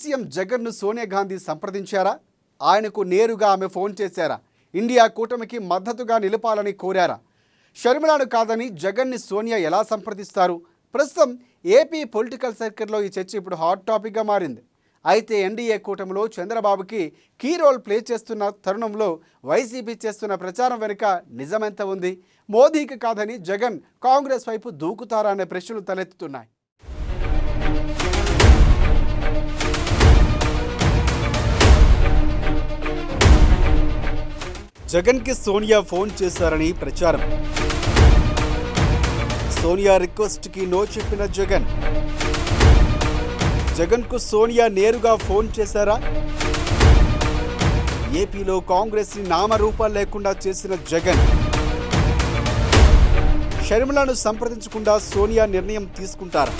CM జగన్ను సోనియా గాంధీ సంప్రదించారా? ఆయనకు నేరుగా ఆమె ఫోన్ చేశారా? ఇండియా కూటమికి మద్దతుగా నిలపాలని కోరారా? షర్మిలాను కాదని జగన్ని సోనియా ఎలా సంప్రదిస్తారు? ప్రస్తుతం ఏపీ పొలిటికల్ సర్కిల్లో ఈ చర్చ ఇప్పుడు హాట్ టాపిక్గా మారింది. అయితే ఎన్డీఏ కూటమిలో చంద్రబాబుకి కీ రోల్ ప్లే చేస్తున్న తరుణంలో వైసీపీ చేస్తున్న ప్రచారం వెనుక నిజమెంత ఉంది? మోదీకి కాదని జగన్ కాంగ్రెస్ వైపు దూకుతారా అనే ప్రశ్నలు తలెత్తుతున్నాయి. జగన్కి సోనియా ఫోన్ చేశారని ప్రచారం. సోనియా రిక్వెస్ట్కి నో చెప్పిన జగన్కు సోనియా నేరుగా ఫోన్ చేశారా? ఏపీలో కాంగ్రెస్ని నామరూపాలు లేకుండా చేసిన జగన్ షర్మిలను సంప్రదించకుండా సోనియా నిర్ణయం తీసుకుంటారా?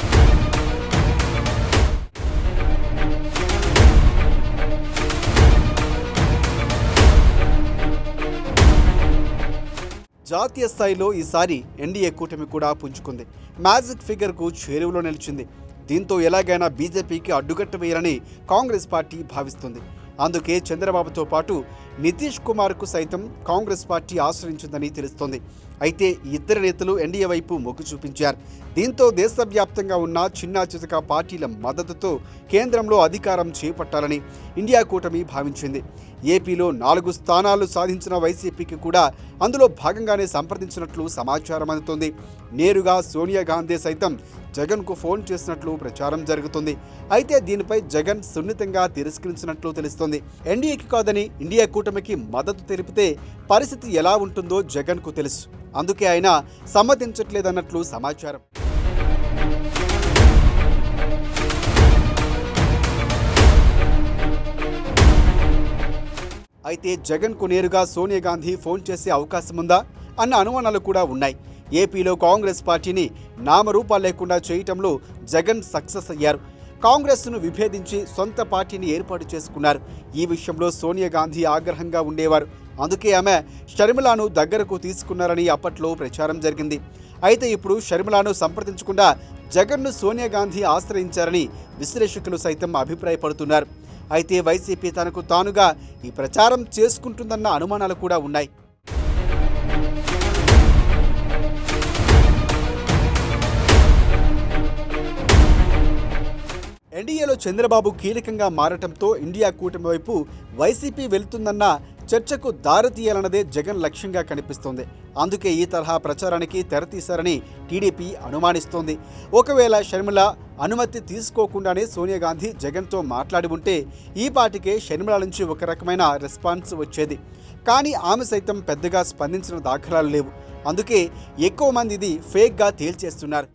జాతీయ స్థాయిలో ఈసారి ఎన్డీఏ కూటమి కూడా పుంజుకుంది. మ్యాజిక్ ఫిగర్కు చేరువలో నిలిచింది. దీంతో ఎలాగైనా బీజేపీకి అడ్డుకట్ట వేయాలని కాంగ్రెస్ పార్టీ భావిస్తుంది. అందుకే చంద్రబాబుతో పాటు నితీష్ కుమార్కు సైతం కాంగ్రెస్ పార్టీ ఆశ్రయించిందని తెలుస్తోంది. అయితే ఇద్దరు నేతలు ఎన్డీఏ వైపు మొగ్గు చూపించారు. దీంతో దేశవ్యాప్తంగా ఉన్న చిన్నా చితక పార్టీల మద్దతుతో కేంద్రంలో అధికారం చేపట్టాలని ఇండియా కూటమి భావించింది. ఏపీలో 4 స్థానాలు సాధించిన వైసీపీకి కూడా అందులో భాగంగానే సంప్రదించినట్లు సమాచారం అందుతోంది. నేరుగా సోనియా గాంధీ సైతం జగన్కు ఫోన్ చేసినట్లు ప్రచారం జరుగుతుంది. అయితే దీనిపై జగన్ సున్నితంగా తిరస్కరించినట్లు తెలుస్తోంది. ఎన్డీఏకి కాదని ఇండియా కూటమికి మద్దతు తెలిపితే పరిస్థితి ఎలా ఉంటుందో జగన్కు తెలుసు. అందుకే ఆయన సమ్మతించట్లేదన్నట్లు సమాచారం. అయితే జగన్కు నేరుగా సోనియా గాంధీ ఫోన్ చేసే అవకాశం ఉందా అన్న అనుమానాలు కూడా ఉన్నాయి. ఏపీలో కాంగ్రెస్ పార్టీని నామరూపాలు లేకుండా చేయటంలో జగన్ సక్సెస్ అయ్యారు. కాంగ్రెస్ను విభేదించి సొంత పార్టీని ఏర్పాటు చేసుకున్నారు. ఈ విషయంలో సోనియా గాంధీ ఆగ్రహంగా ఉండేవారు. అందుకే ఆమె షర్మిలాను దగ్గరకు తీసుకున్నారని అప్పట్లో ప్రచారం జరిగింది. అయితే ఇప్పుడు షర్మిలాను సంప్రదించకుండా జగన్ను సోనియా గాంధీ ఆశ్రయించారని విశ్లేషకులు సైతం అభిప్రాయపడుతున్నారు. అయితే వైసీపీ తనకు తానుగా ఈ ప్రచారం చేసుకుంటుందన్న అనుమానాలు కూడా ఉన్నాయి. ఎన్డీఏలో చంద్రబాబు కీలకంగా మారటంతో ఇండియా కూటమి వైపు వైసీపీ వెళ్తుందన్న చర్చకు దారితీయాలన్నదే జగన్ లక్ష్యంగా కనిపిస్తోంది. అందుకే ఈ తరహా ప్రచారానికి తెరతీశారని టీడీపీ అనుమానిస్తోంది. ఒకవేళ షర్మిల అనుమతి తీసుకోకుండానే సోనియా గాంధీ జగన్తో మాట్లాడి ఉంటే ఈ పాటికే షర్మిల నుంచి ఒక రకమైన రెస్పాన్స్ వచ్చేది. కానీ ఆమె సైతం పెద్దగా స్పందించిన దాఖలాలు లేవు. అందుకే ఎక్కువ మంది ఇది ఫేక్గా తేల్చేస్తున్నారు.